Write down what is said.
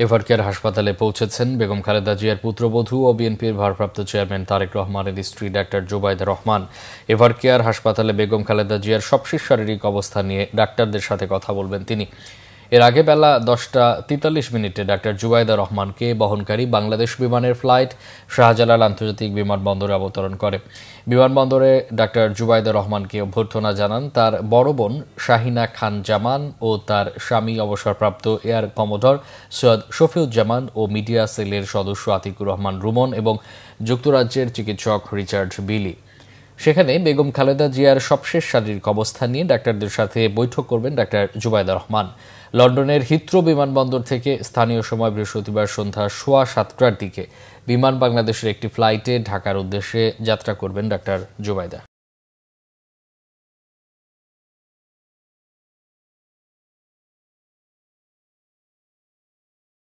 এভারকেয়ার হাসপাতালে পৌঁছেছেন বেগম খালেদা জিয়ার পুত্রবধূ ও বিএনপির ভারপ্রাপ্ত চেয়ারম্যান তারেক রহমানের স্ত্রী ডাক্তার জুবাইদা রহমান। এভারকেয়ার হাসপাতালে বেগম খালেদা জিয়ার সবশেষ শারীরিক অবস্থা নিয়ে ডাক্তারদের সাথে কথা বলবেন তিনি। এর আগে বেলা 10:43 ডাক্তার জুবাইদা রহমানকে বহনকারী বাংলাদেশ বিমানের ফ্লাইট শাহজালাল আন্তর্জাতিক বিমানবন্দরে অবতরণ করে। বিমানবন্দরে ডাক্তার জুবাইদা রহমানকে অভ্যর্থনা জানান তার বড় বোন শাহিনা খান জামান ও তার স্বামী অবসরপ্রাপ্ত এয়ার কমোডর সৈয়দ শফিউজ্জামান ও মিডিয়া সেলের সদস্য আতিকুর রহমান রুমন এবং যুক্তরাজ্যের চিকিৎসক রিচার্ড বিলি। সেখানে বেগম খালেদা জিয়ার সবশেষ শারীরিক অবস্থা নিয়ে ডাক্তারদের সাথে বৈঠক করবেন ডাক্তার জুবাইদা রহমান। লন্ডনের হিথ্রো বিমানবন্দর থেকে স্থানীয় সময় বৃহস্পতিবার সন্ধ্যা 7:15টার দিকে বিমান বাংলাদেশের একটি ফ্লাইটে ঢাকার উদ্দেশ্যে যাত্রা করবেন ডাক্তার জুবাইদা।